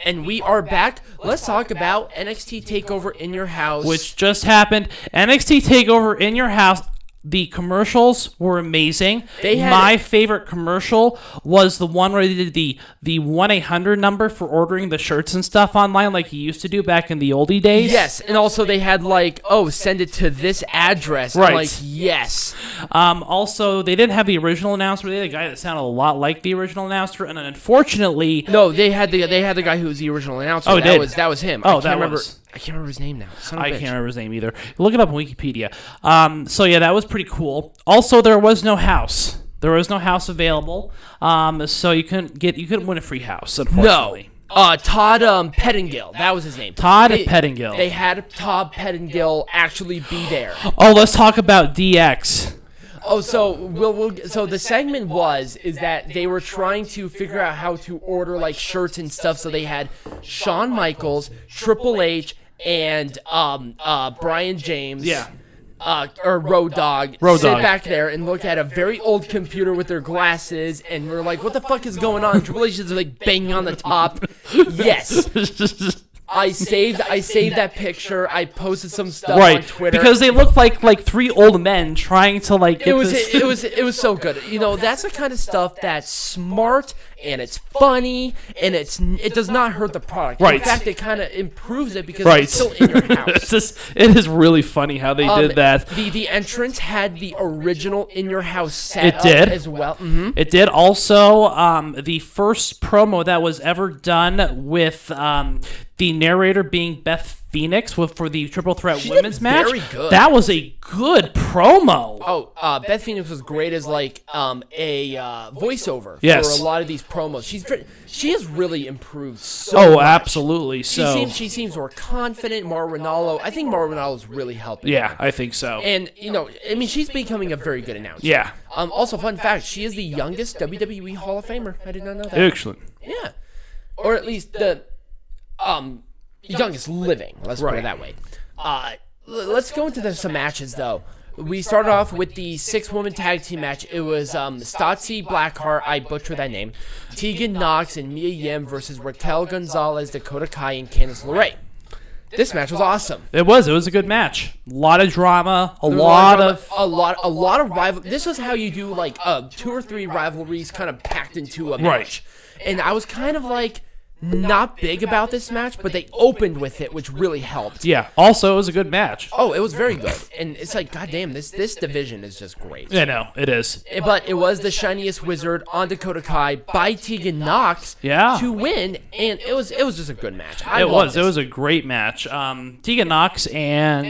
And we are back. Let's talk about NXT TakeOver in your house. Which just happened. NXT TakeOver in your house. The commercials were amazing. My favorite commercial was the one where they did the 1-800 number for ordering the shirts and stuff online like he used to do back in the oldie days. Yes, and also they had like, send it to this address. Right. I'm like, yes. Also, they didn't have the original announcer. They had a guy that sounded a lot like the original announcer, and unfortunately... No, they had the guy who was the original announcer. Oh, that was him. Oh, I can't remember his name now. I can't remember his name either. Look it up on Wikipedia. So yeah, that was pretty cool. Also, there was no house. There was no house available. So you couldn't win a free house, unfortunately. No. Todd Pettingill. That was his name. Todd Pettingill. They had Todd Pettingill actually be there. Oh, let's talk about DX. Oh, so the segment is that they were trying to figure out how to order like shirts and stuff. So they had Shawn Michaels, Triple H, and Brian James. Yeah. Or Road Dogg Road sit Dogg. back there and look at a very old computer with their glasses, and we're like, what the fuck is going on? Triple H is like banging on the top. Yes. I saved that picture. I posted some stuff on Twitter because they looked like three old men trying to like. Get it was so good. You know, that's the kind of stuff that's smart and it's funny and it does not hurt the product. Right. In fact, it kind of improves it because Right. it's still in your house. It is really funny how they did that. The entrance had the original in your house set It did as well. Mm-hmm. It did also. The first promo that was ever done with the narrator being Beth Phoenix for the Triple Threat Women's match. Very good. That was a good promo. Oh, Beth Phoenix was great as like a voiceover for a lot of these promos. She has really improved so much. Absolutely. So she seems more confident. Mauro Ranallo. I think Mauro Ranallo is really helping. Yeah, I think so. And I mean, she's becoming a very good announcer. Yeah. Also, fun fact: she is the youngest WWE Hall of Famer. I did not know that. Excellent. Yeah. Or at least the youngest living. Let's put it that way. Let's go into some matches though. We started off with the 6-woman tag team match. It was Stotzi Blackheart, I butcher that name, Tegan Nox and Mia Yim versus Raquel Gonzalez, Dakota Kai, and Candice LeRae. This match was awesome. It was a good match. A lot of drama, a lot of rival. This was how you do like 2 or 3 rivalries kind of packed into a match. And I was kind of like not big about this match, but they opened with it, which really helped. Yeah. Also, it was a good match. Oh, it was very good. And it's like, goddamn, this division is just great. Yeah, no, it is. But it was the shiniest wizard on Dakota Kai by Tegan Nox to win, and it was just a good match. It was a great match. Tegan Nox and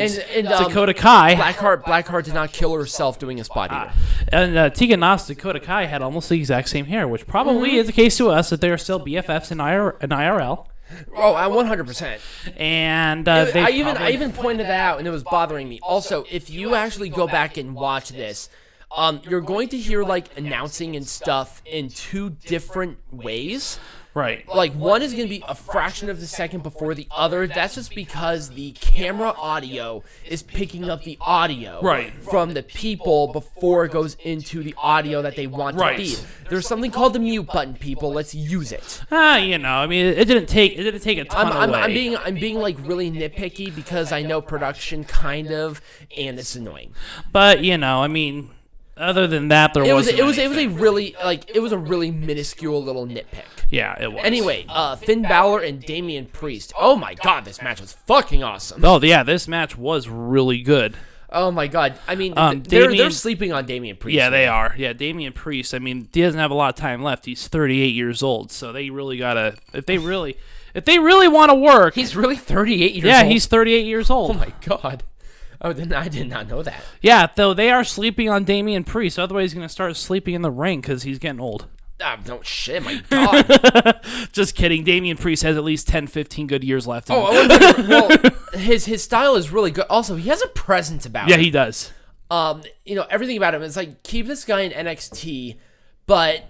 Dakota Kai. Blackheart did not kill herself doing a spot either. And Tegan Nox and Dakota Kai had almost the exact same hair, which probably is the case to us that they are still BFFs in IRL. Oh, 100%. And I even pointed that out, and it was bothering me. Also, if you actually go back and watch this, you're going to hear like announcing and stuff in 2 different ways. Right. Like, one is going to be a fraction of the second before the other. That's just because the camera audio is picking up the audio from the people before it goes into the audio that they want to feed. There's something called the mute button, people. Let's use it. I mean, it didn't take a ton away. I'm being like really nitpicky because I know production kind of, and it's annoying. But I mean, other than that, it was a really minuscule little nitpick. Yeah, it was. Anyway, Finn Balor and Damian Priest. Oh my god, this match was fucking awesome. Oh yeah, this match was really good. Oh my god. I mean, they're sleeping on Damian Priest. Yeah, they are. Yeah, Damian Priest. I mean, he doesn't have a lot of time left. He's 38 years old, so they really gotta if they really want to work. He's really 38 years old. Yeah, he's 38 years old. Oh my god. Oh, I did not know that. Yeah, though they are sleeping on Damian Priest. Otherwise, he's going to start sleeping in the ring because he's getting old. No shit, my god. Just kidding. Damian Priest has at least 10, 15 good years left. Well, his style is really good. Also, he has a presence about him. Yeah, he does. Everything about him is like, keep this guy in NXT, but,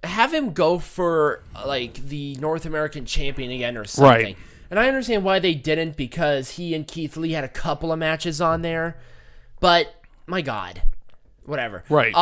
have him go for, like, the North American champion again or something. Right. And I understand why they didn't, because he and Keith Lee had a couple of matches on there. But, my God. Whatever. Right.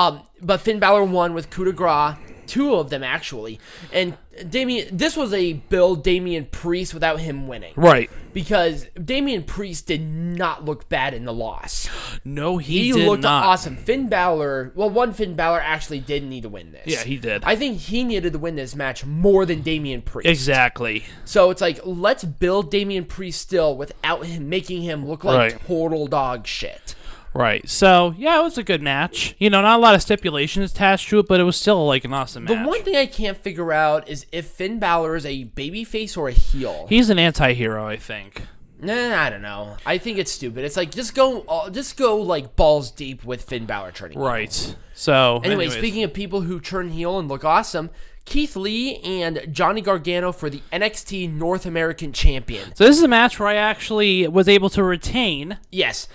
But Finn Balor won with coup de grace. two of them actually. And this was a build Damian Priest without him winning. Right. Because Damian Priest did not look bad in the loss. No, he did looked not. awesome. Finn Balor actually did need to win this. Yeah, he did. I think he needed to win this match more than Damian Priest. Exactly. So it's like, let's build Damian Priest still without him making him look like total dog shit. Right. So, yeah, it was a good match. Not a lot of stipulations attached to it, but it was still like an awesome match. The one thing I can't figure out is if Finn Balor is a babyface or a heel. He's an anti-hero, I think. I don't know. I think it's stupid. It's like, just go like balls deep with Finn Balor turning heel. Right. So, anyway, speaking of people who turn heel and look awesome, Keith Lee and Johnny Gargano for the NXT North American Champion. So this is a match where I actually was able to retain. Yes.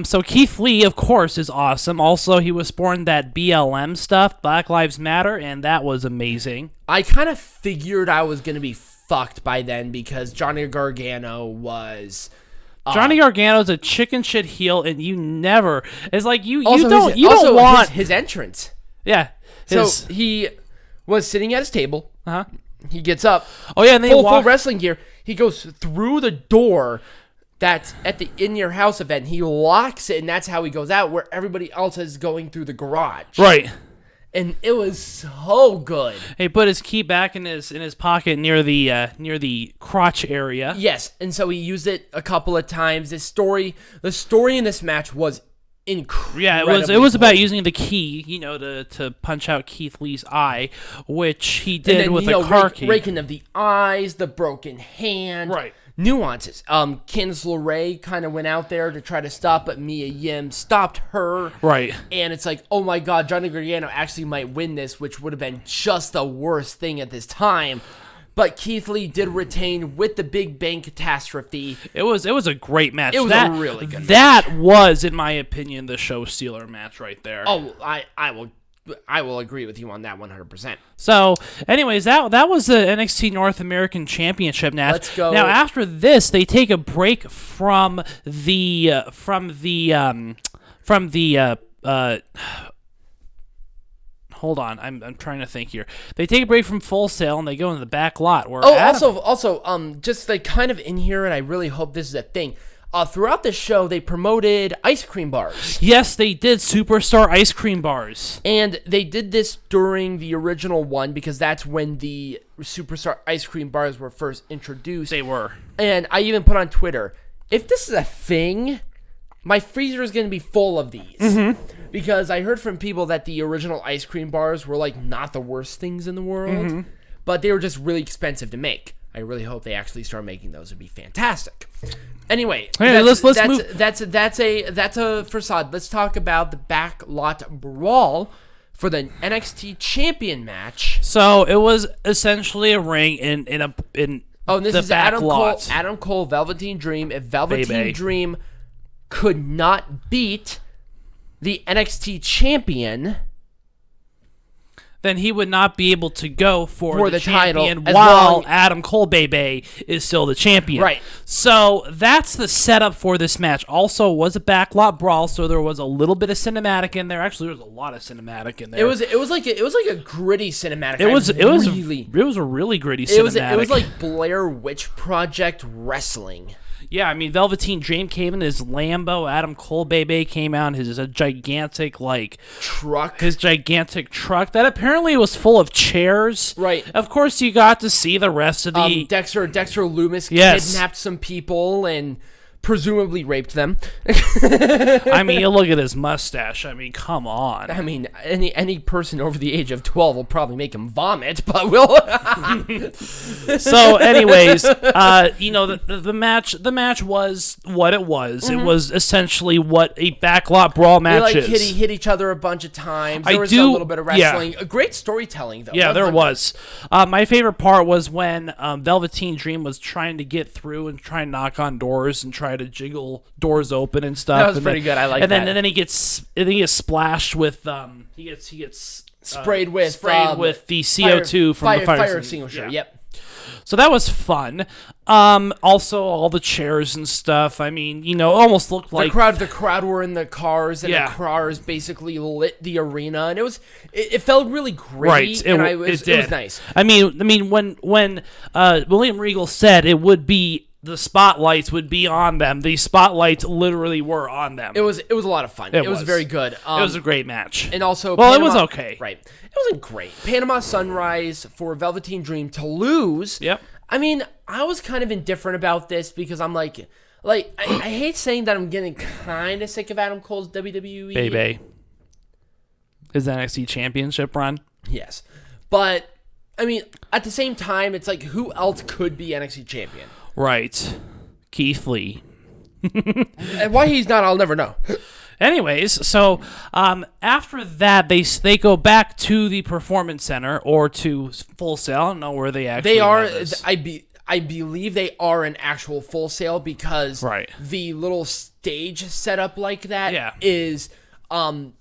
So Keith Lee, of course, is awesome. Also, he was sporting that BLM stuff, Black Lives Matter, and that was amazing. I kind of figured I was going to be fucked by then because Johnny Gargano was... Johnny Gargano's a chicken shit heel, and you never... It's like, you also don't want... His entrance. Yeah. So he was sitting at his table. He gets up. Oh, yeah, and then full wrestling gear. He goes through the door that's at the In Your House event. He locks it, and that's how he goes out, where everybody else is going through the garage. Right. And it was so good. He put his key back in his pocket near the crotch area. Yes, and so he used it a couple of times. The story in this match was incredible. Yeah, it was about using the key, to punch out Keith Lee's eye, which he did with a car key. Raking of the eyes, the broken hand. Right. Nuances. Candice LeRae kind of went out there to try to stop, but Mia Yim stopped her. Right. And it's like, oh my god, Johnny Gargano actually might win this, which would have been just the worst thing at this time. But Keith Lee did retain with the Big Bang Catastrophe. It was a great match. It was a really good match. That was, in my opinion, the show stealer match right there. Oh, I will agree with you on that 100%. So, anyways, that was the NXT North American Championship match. Let's go. Now, after this, they take a break from the hold on, I'm trying to think here. They take a break from Full Sail and they go into the back lot. Where also, just like kind of in here, and I really hope this is a thing. Throughout the show, they promoted ice cream bars. Yes, they did. Superstar ice cream bars. And they did this during the original one because that's when the Superstar ice cream bars were first introduced. They were. And I even put on Twitter, if this is a thing, my freezer is going to be full of these. Mm-hmm. Because I heard from people that the original ice cream bars were like not the worst things in the world, but they were just really expensive to make. I really hope they actually start making those. It'd be fantastic. Anyway, let's move. That's a facade. Let's talk about the backlot brawl for the NXT Champion match. So it was essentially a ring in this is Adam Cole, Velveteen Dream. If Velveteen Dream could not beat the NXT Champion, then he would not be able to go for the champion title while Adam Cole Bebe is still the champion. Right. So that's the setup for this match. Also, it was a backlot brawl, so there was a little bit of cinematic in there. Actually, there was a lot of cinematic in there. It was like a gritty cinematic. It was a really gritty cinematic. It was like Blair Witch Project wrestling. Yeah, I mean, Velveteen Dream came in his Lambo. Adam Cole Bebe came out in his gigantic, truck. His gigantic truck that apparently was full of chairs. Right. Of course, you got to see the rest of the... Dexter Loomis kidnapped some people and presumably raped them. I mean, you look at his mustache. I mean, come on. I mean, any person over the age of 12 will probably make him vomit, but we'll... So, anyways, the match was what it was. Mm-hmm. It was essentially what a backlot brawl match is. They hit each other a bunch of times. There was a little bit of wrestling. Yeah. Great storytelling, though. Yeah, 100. There was. My favorite part was when Velveteen Dream was trying to get through and try and knock on doors and try to jiggle doors open and stuff. That was pretty good. I like that. And then he gets splashed with he gets sprayed with the CO2 from the fire extinguisher. Yep. So that was fun. Also, all the chairs and stuff. I mean, almost looked like the crowd were in the cars, and the cars basically lit the arena, and it felt really great. Right, it was nice. I mean, when William Regal said it would be. The spotlights would be on them. The spotlights literally were on them. It was a lot of fun. It was very good. It was a great match. And also, it was okay. Right. It wasn't great. Panama Sunrise for Velveteen Dream to lose. Yep. I mean, I was kind of indifferent about this because I'm like I hate saying that I'm getting kind of sick of Adam Cole's WWE. Baby. His NXT Championship run. Yes. But, I mean, at the same time, it's like, who else could be NXT champion? Right. Keith Lee. And why he's not, I'll never know. Anyways, so after that, they go back to the Performance Center or to Full Sail. I don't know where they actually are. I believe they are an actual Full Sail because the little stage setup like that is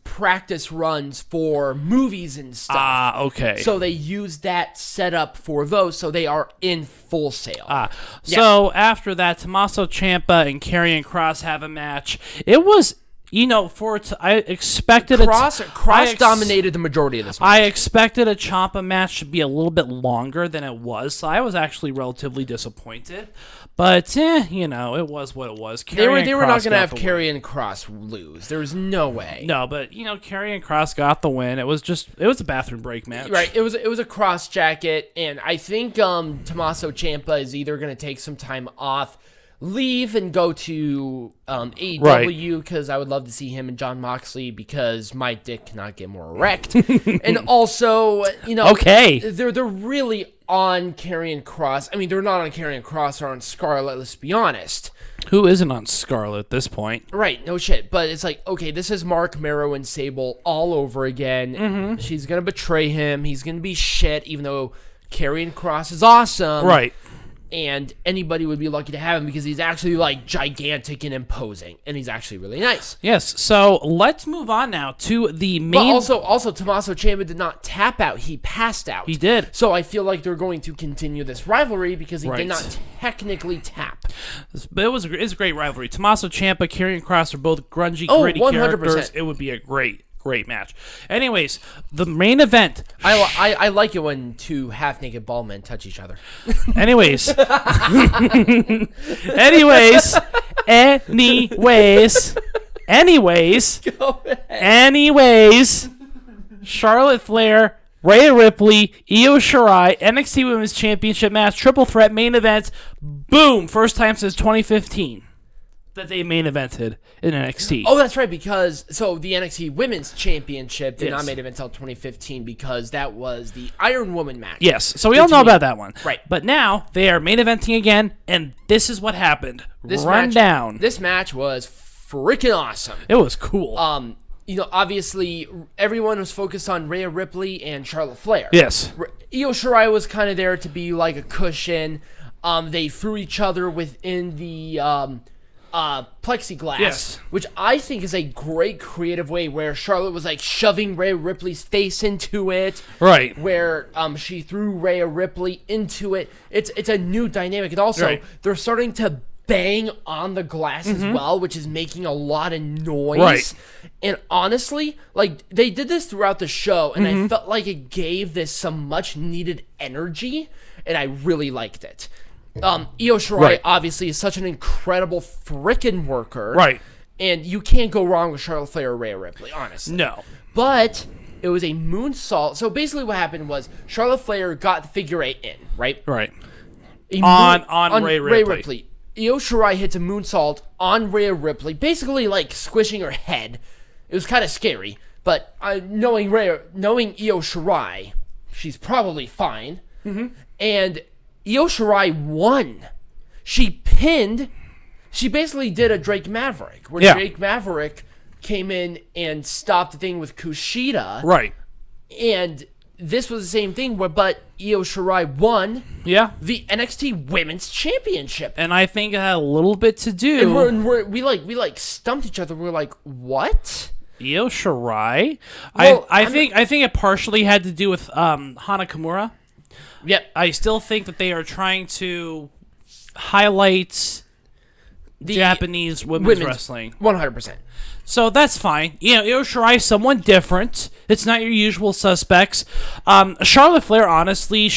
practice runs for movies and stuff. Okay. So they use that setup for those, so they are in Full Sail. So after that, Tommaso Ciampa and Karrion Kross have a match. It was, I expected Kross dominated the majority of this match. I expected a Ciampa match to be a little bit longer than it was, so I was actually relatively disappointed. But, it was what it was. They were not going to have Karrion Kross lose. There was no way. No, but, Karrion Kross got the win. It was a bathroom break match. Right. It was a cross jacket, and I think Tommaso Ciampa is either going to take some time off, leave, and go to AEW, because I would love to see him and Jon Moxley, because my dick cannot get more erect. And also, okay, they're really on Karrion Kross. I mean, they're not on Karrion Kross, they're on Scarlett, let's be honest. Who isn't on Scarlett at this point? Right, no shit. But it's like, okay, this is Mark Mero and Sable all over again. Mm-hmm. She's going to betray him. He's going to be shit, even though Karrion Kross is awesome. Right. And anybody would be lucky to have him because he's actually, gigantic and imposing. And he's actually really nice. Yes, so let's move on now to the main... But also, Tommaso Ciampa did not tap out. He passed out. He did. So I feel like they're going to continue this rivalry because he did not technically tap. But it was a great rivalry. Tommaso Ciampa, Karrion Kross are both grungy, gritty 100%. Characters. It would be a great match. Anyways, the main event. I like it when two half-naked ball men touch each other. Anyways, Charlotte Flair, Rhea Ripley, Io Shirai, NXT Women's Championship match, triple threat main event. Boom! First time since 2015. That they main evented in NXT. Oh, that's right, because the NXT Women's Championship did not main event until 2015 because that was the Iron Woman match. Yes, so we all know about that one. Right. But now they are main eventing again, and this is what happened. This match was freaking awesome. It was cool. Obviously, everyone was focused on Rhea Ripley and Charlotte Flair. Yes. Io Shirai was kind of there to be like a cushion. They threw each other within the... plexiglass, which I think is a great creative way where Charlotte was shoving Rhea Ripley's face into it, right? Where she threw Rhea Ripley into it. It's a new dynamic, and also they're starting to bang on the glass as well, which is making a lot of noise. Right. And honestly, they did this throughout the show, and I felt like it gave this some much needed energy, and I really liked it. Io Shirai obviously is such an incredible frickin' worker. Right. And you can't go wrong with Charlotte Flair or Rhea Ripley, honestly. No. But it was a moonsault. So basically what happened was Charlotte Flair got the figure 8 in, right? Right. On Rhea Ripley. Io Shirai hits a moonsault on Rhea Ripley, basically squishing her head. It was kind of scary. But knowing Io Shirai, she's probably fine. Mm-hmm. And... Io Shirai won. She basically did a Drake Maverick, where Drake Maverick came in and stopped the thing with Kushida. Right. And this was the same thing, but Io Shirai won the NXT Women's Championship. And I think it had a little bit to do... And we stumped each other. We're like, what? Io Shirai? Well, I think it partially had to do with Hana Kimura. Yep. I still think that they are trying to highlight the Japanese women's wrestling. 100%. So that's fine. You know, Io Shirai is someone different. It's not your usual suspects. Charlotte Flair, honestly,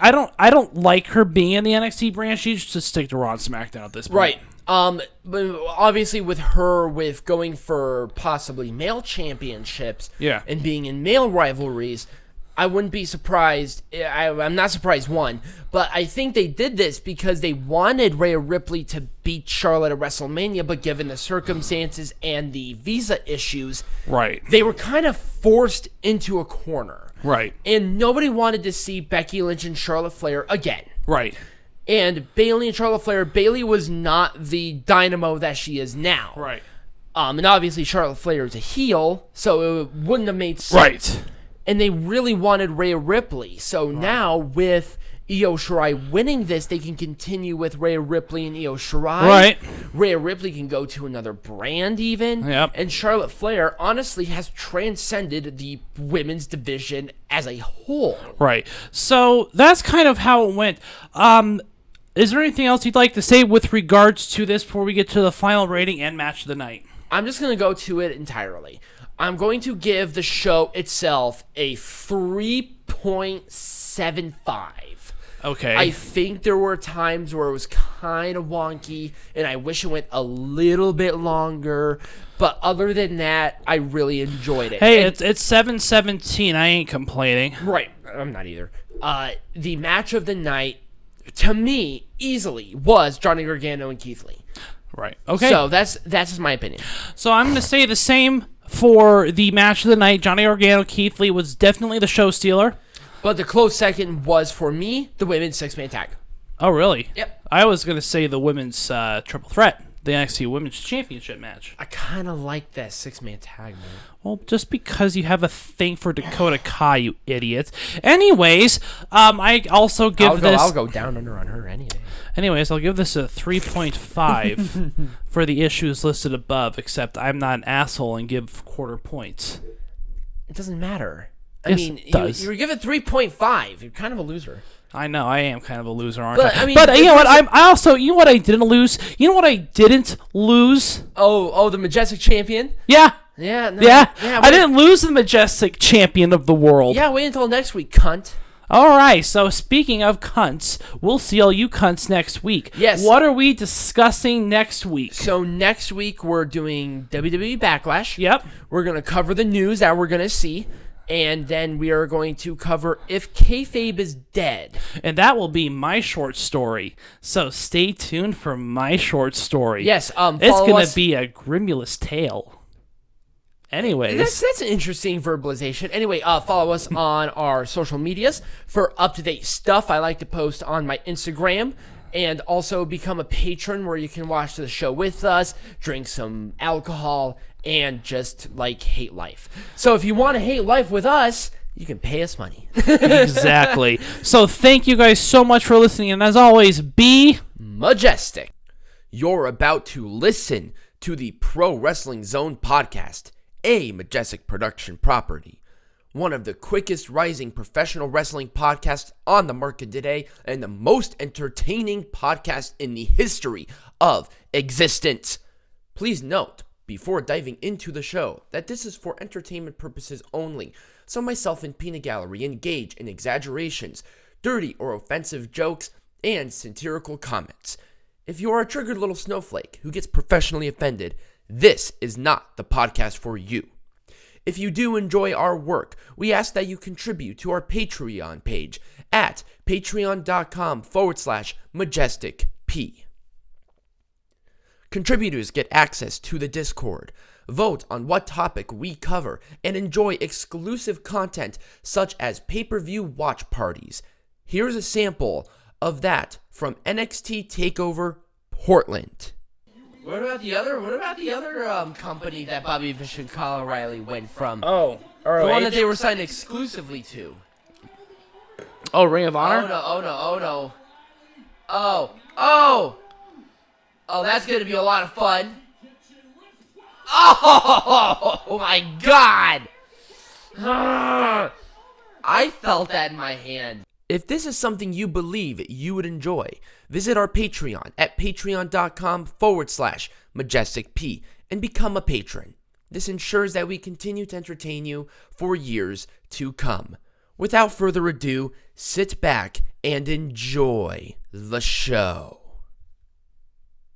I don't like her being in the NXT brand. She should stick to Raw and SmackDown at this point. Right. But obviously with going for possibly male championships and being in male rivalries, I wouldn't be surprised. I'm not surprised, one, but I think they did this because they wanted Rhea Ripley to beat Charlotte at WrestleMania, but given the circumstances and the visa issues, they were kind of forced into a corner. Right. And nobody wanted to see Becky Lynch and Charlotte Flair again. Right. And Bayley and Charlotte Flair, Bayley was not the dynamo that she is now. Right. And obviously Charlotte Flair is a heel, so it wouldn't have made sense. Right. And they really wanted Rhea Ripley. So now with Io Shirai winning this, they can continue with Rhea Ripley and Io Shirai. Right. Rhea Ripley can go to another brand even. Yep. And Charlotte Flair honestly has transcended the women's division as a whole. Right. So that's kind of how it went. Is there anything else you'd like to say with regards to this before we get to the final rating and match of the night? I'm just going to go to it entirely. I'm going to give the show itself a 3.75. Okay. I think there were times where it was kind of wonky, and I wish it went a little bit longer. But other than that, I really enjoyed it. Hey, it's 7:17. I ain't complaining. Right. I'm not either. The match of the night, to me, easily was Johnny Gargano and Keith Lee. Right. Okay. So that's just my opinion. So I'm going to say the same for the match of the night. Johnny Gargano, Keith Lee was definitely the show stealer. But the close second was, for me, the women's six-man tag. Oh, really? Yep. I was going to say the women's triple threat, the NXT Women's Championship match. I kind of like that six-man tag, man. Well, just because you have a thing for Dakota Kai, you idiots. Anyways, I also give this... I'll go down under on her any day. Anyways, I'll give this a 3.5 for the issues listed above, except I'm not an asshole and give quarter points. It doesn't matter. I mean, it does. You were given 3.5. You're kind of a loser. I know, I am kind of a loser, aren't I? I mean, but you know what? You know what I didn't lose? You know what I didn't lose? Oh, the Majestic Champion? Yeah. Yeah. No, yeah. I didn't lose the Majestic Champion of the world. Yeah, wait until next week, cunt. All right, so speaking of cunts, we'll see all you cunts next week. Yes. What are we discussing next week? So next week we're doing WWE Backlash. Yep. We're going to cover the news that we're going to see. And then we are going to cover If Kayfabe is Dead. And that will be my short story. So stay tuned for my short story. Yes. It's going to be a grimulous tale. Anyways. That's an interesting verbalization. Anyway, follow us on our social medias for up-to-date stuff. I like to post on my Instagram. And also become a patron where you can watch the show with us, drink some alcohol, and just, hate life. So if you want to hate life with us, you can pay us money. Exactly. So thank you guys so much for listening. And as always, be majestic. You're about to listen to the Pro Wrestling Zone podcast, a Majestic production property. One of the quickest rising professional wrestling podcasts on the market today, and the most entertaining podcast in the history of existence. Please note, before diving into the show, that this is for entertainment purposes only, so myself and Peanut Gallery engage in exaggerations, dirty or offensive jokes, and satirical comments. If you are a triggered little snowflake who gets professionally offended, this is not the podcast for you. If you do enjoy our work, we ask that you contribute to our Patreon page at patreon.com/majesticp. Contributors get access to the Discord, vote on what topic we cover, and enjoy exclusive content such as pay-per-view watch parties. Here's a sample of that from NXT TakeOver Portland. What about the other company that Bobby Fish and Kyle O'Reilly went from? Oh, ROH? The one that they were signed exclusively to. Oh, Ring of Honor? Oh no. Oh, that's gonna be a lot of fun. Oh my God! I felt that in my hand. If this is something you believe you would enjoy, visit our Patreon at patreon.com/MajesticP and become a patron. This ensures that we continue to entertain you for years to come. Without further ado, sit back and enjoy the show.